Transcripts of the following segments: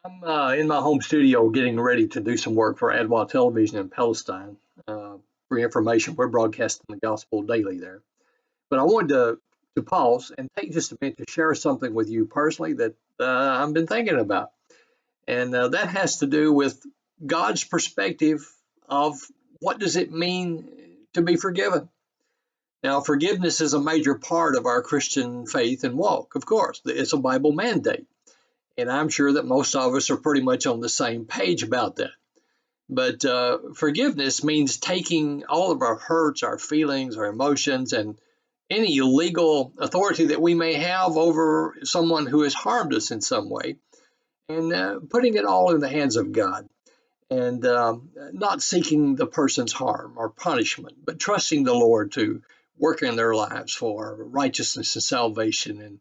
I'm in my home studio getting ready to do some work for Adwa Television in Palestine. For information, we're broadcasting the gospel daily there. But I wanted to pause and take just a minute to share something with you personally that I've been thinking about. And that has to do with God's perspective of what does it mean to be forgiven. Now, forgiveness is a major part of our Christian faith and walk, of course. It's a Bible mandate. And I'm sure that most of us are pretty much on the same page about that. But forgiveness means taking all of our hurts, our feelings, our emotions, and any legal authority that we may have over someone who has harmed us in some way, and putting it all in the hands of God, and not seeking the person's harm or punishment, but trusting the Lord to work in their lives for righteousness and salvation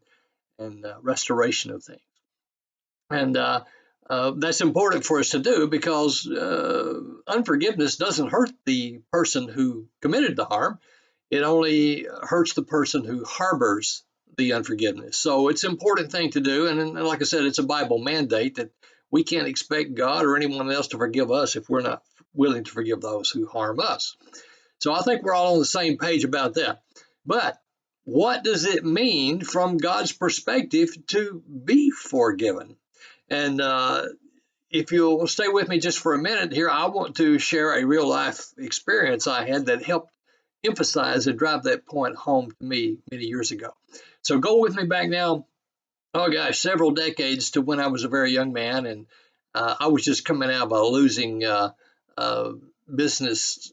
and restoration of things. And that's important for us to do because unforgiveness doesn't hurt the person who committed the harm. It only hurts the person who harbors the unforgiveness. So it's an important thing to do. And like I said, it's a Bible mandate that we can't expect God or anyone else to forgive us if we're not willing to forgive those who harm us. So I think we're all on the same page about that. But what does it mean from God's perspective to be forgiven? And if you'll stay with me just for a minute here, I want to share a real life experience I had that helped emphasize and drive that point home to me many years ago. So go with me back now, oh gosh, several decades to when I was a very young man, and I was just coming out of a losing business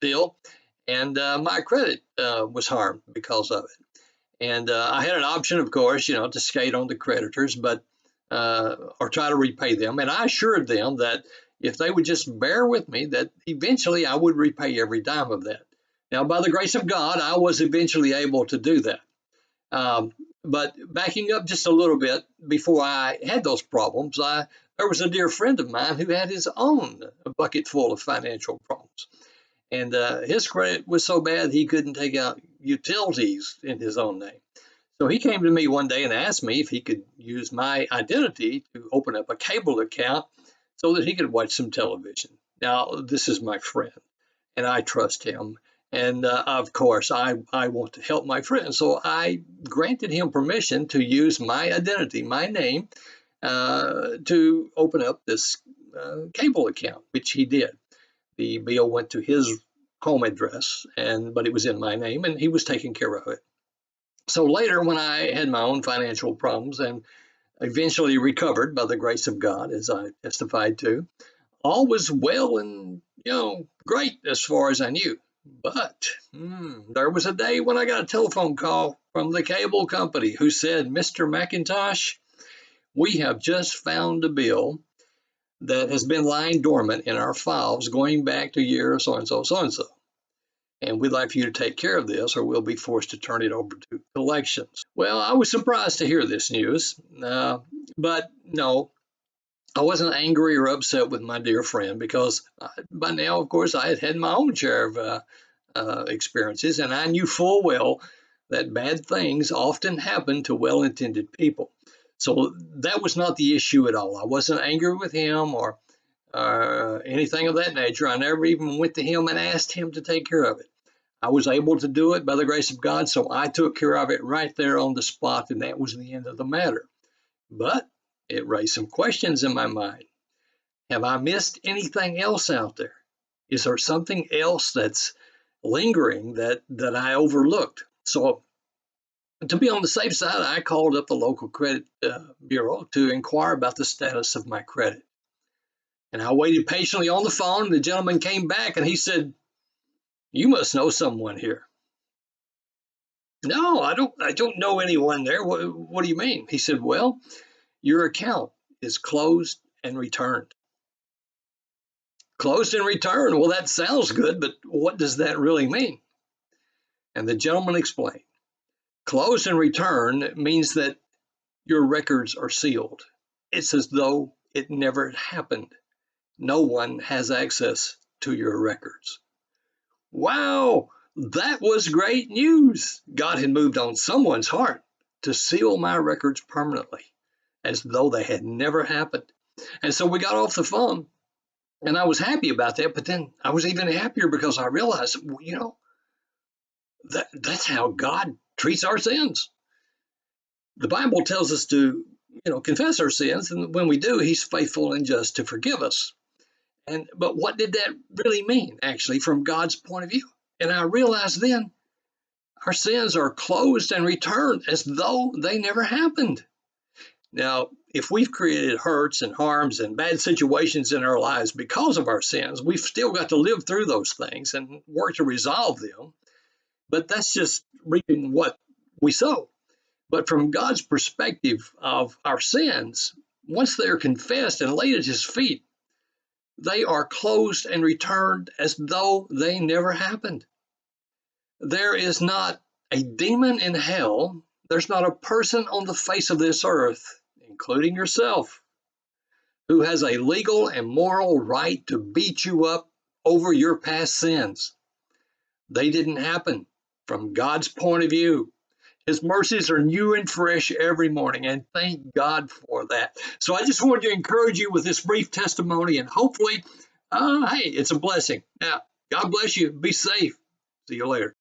deal, and my credit was harmed because of it. And I had an option, of course, to skate on the creditors, but or try to repay them. And I assured them that if they would just bear with me, that eventually I would repay every dime of that. Now, by the grace of God, I was eventually able to do that. But backing up just a little bit, before I had those problems, there was a dear friend of mine who had his own bucket full of financial problems. And his credit was so bad he couldn't take out utilities in his own name. So he came to me one day and asked me if he could use my identity to open up a cable account so that he could watch some television. Now, this is my friend, and I trust him. And of course, I want to help my friend. So I granted him permission to use my identity, my name, to open up this cable account, which he did. The bill went to his home address, but it was in my name, and he was taking care of it. So later, when I had my own financial problems and eventually recovered by the grace of God, as I testified to, all was well and, great as far as I knew. But there was a day when I got a telephone call from the cable company who said, "Mr. McIntosh, we have just found a bill that has been lying dormant in our files going back to year so-and-so, so-and-so. And we'd like for you to take care of this or we'll be forced to turn it over to collections." Well, I was surprised to hear this news, but no, I wasn't angry or upset with my dear friend because by now, of course, I had had my own share of experiences, and I knew full well that bad things often happen to well-intended people. So that was not the issue at all. I wasn't angry with him or anything of that nature. I never even went to him and asked him to take care of it. I was able to do it by the grace of God, so I took care of it right there on the spot, and that was the end of the matter. But it raised some questions in my mind. Have I missed anything else out there? Is there something else that's lingering that I overlooked? So to be on the safe side, I called up the local credit bureau to inquire about the status of my credit. And I waited patiently on the phone. The gentleman came back and he said, "You must know someone here." "No, I don't know anyone there. What do you mean?" He said, "Well, your account is closed and returned." Closed and returned. Well, that sounds good, but what does that really mean? And the gentleman explained. Closed and returned means that your records are sealed. It's as though it never happened. No one has access to your records. Wow, that was great news. God had moved on someone's heart to seal my records permanently, as though they had never happened. And so we got off the phone, and I was happy about that. But then I was even happier because I realized, well, that's how God treats our sins. The Bible tells us to, confess our sins, and when we do, He's faithful and just to forgive us. But what did that really mean, actually, from God's point of view? And I realized then our sins are closed and returned as though they never happened. Now, if we've created hurts and harms and bad situations in our lives because of our sins, we've still got to live through those things and work to resolve them. But that's just reaping what we sow. But from God's perspective of our sins, once they are confessed and laid at His feet, they are closed and returned as though they never happened. There is not a demon in hell, there's not a person on the face of this earth, including yourself, who has a legal and moral right to beat you up over your past sins. They didn't happen from God's point of view. His mercies are new and fresh every morning, and thank God for that. So I just wanted to encourage you with this brief testimony, and hopefully, hey, it's a blessing. Now, God bless you. Be safe. See you later.